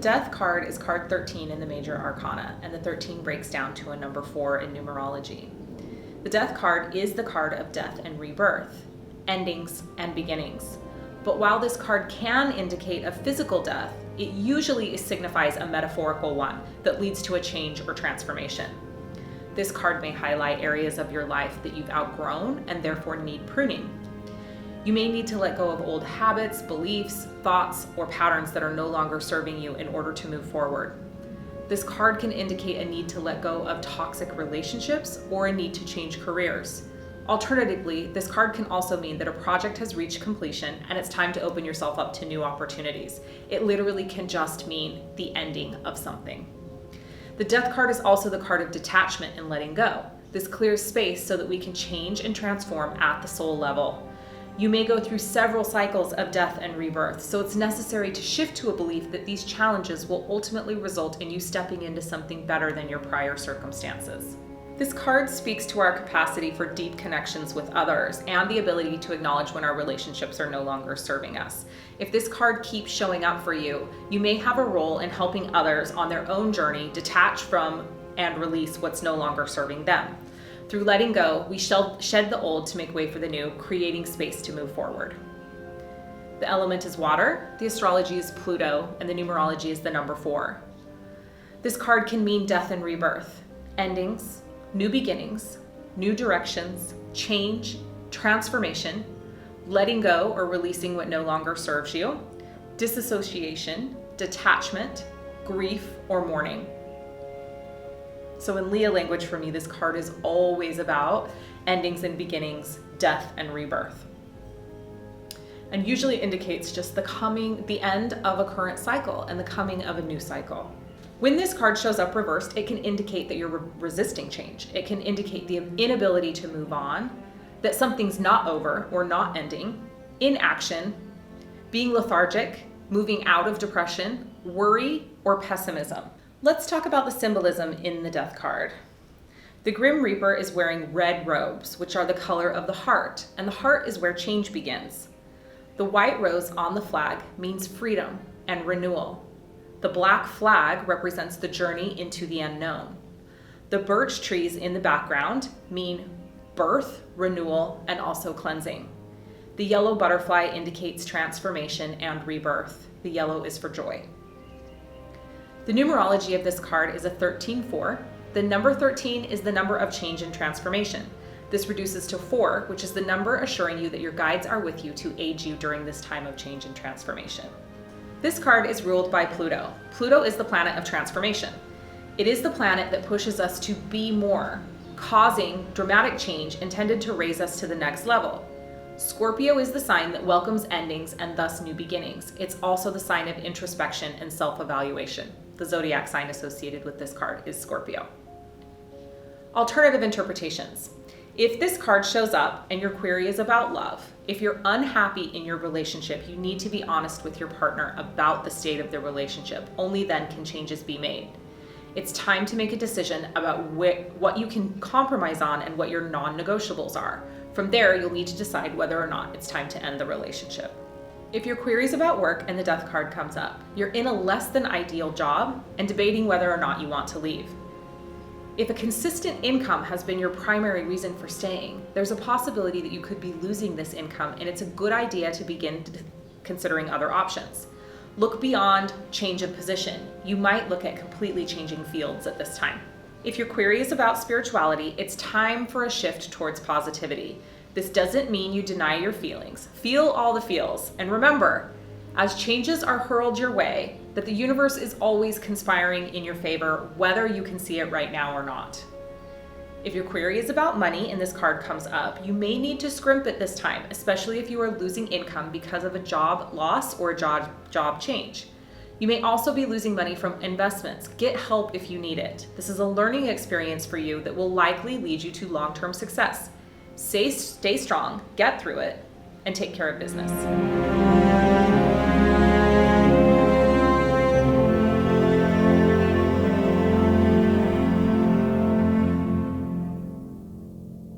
Death card is card 13 in the Major Arcana, and the 13 breaks down to a number 4 in numerology. The Death card is the card of death and rebirth, endings and beginnings. But while this card can indicate a physical death, it usually signifies a metaphorical one that leads to a change or transformation. This card may highlight areas of your life that you've outgrown and therefore need pruning. You may need to let go of old habits, beliefs, thoughts, or patterns that are no longer serving you in order to move forward. This card can indicate a need to let go of toxic relationships or a need to change careers. Alternatively, this card can also mean that a project has reached completion and it's time to open yourself up to new opportunities. It literally can just mean the ending of something. The Death card is also the card of detachment and letting go. This clears space so that we can change and transform at the soul level. You may go through several cycles of death and rebirth, so it's necessary to shift to a belief that these challenges will ultimately result in you stepping into something better than your prior circumstances. This card speaks to our capacity for deep connections with others and the ability to acknowledge when our relationships are no longer serving us. If this card keeps showing up for you, you may have a role in helping others on their own journey detach from and release what's no longer serving them. Through letting go, we shed the old to make way for the new, creating space to move forward. The element is water, the astrology is Pluto, and the numerology is the number 4. This card can mean death and rebirth, endings, new beginnings, new directions, change, transformation, letting go or releasing what no longer serves you, disassociation, detachment, grief, or mourning. So in Leah language for me, this card is always about endings and beginnings, death and rebirth. And usually indicates just the end of a current cycle and the coming of a new cycle. When this card shows up reversed, it can indicate that you're resisting change. It can indicate the inability to move on, that something's not over or not ending, inaction, being lethargic, moving out of depression, worry, or pessimism. Let's talk about the symbolism in the Death card. The Grim Reaper is wearing red robes, which are the color of the heart, and the heart is where change begins. The white rose on the flag means freedom and renewal. The black flag represents the journey into the unknown. The birch trees in the background mean birth, renewal, and also cleansing. The yellow butterfly indicates transformation and rebirth. The yellow is for joy. The numerology of this card is a 13-4. The number 13 is the number of change and transformation. This reduces to 4, which is the number assuring you that your guides are with you to aid you during this time of change and transformation. This card is ruled by Pluto. Pluto is the planet of transformation. It is the planet that pushes us to be more, causing dramatic change intended to raise us to the next level. Scorpio is the sign that welcomes endings and thus new beginnings. It's also the sign of introspection and self-evaluation. The zodiac sign associated with this card is Scorpio. Alternative interpretations. If this card shows up and your query is about love, if you're unhappy in your relationship, you need to be honest with your partner about the state of the relationship. Only then can changes be made. It's time to make a decision about what you can compromise on and what your non-negotiables are. From there, you'll need to decide whether or not it's time to end the relationship. If your query is about work and the Death card comes up, you're in a less than ideal job and debating whether or not you want to leave. If a consistent income has been your primary reason for staying, there's a possibility that you could be losing this income, and it's a good idea to begin considering other options. Look beyond change of position. You might look at completely changing fields at this time. If your query is about spirituality, it's time for a shift towards positivity. This doesn't mean you deny your feelings. Feel all the feels. And remember, as changes are hurled your way, that the universe is always conspiring in your favor, whether you can see it right now or not. If your query is about money and this card comes up, you may need to scrimp it this time, especially if you are losing income because of a job loss or a job change. You may also be losing money from investments. Get help if you need it. This is a learning experience for you that will likely lead you to long-term success. Stay strong, get through it, and take care of business.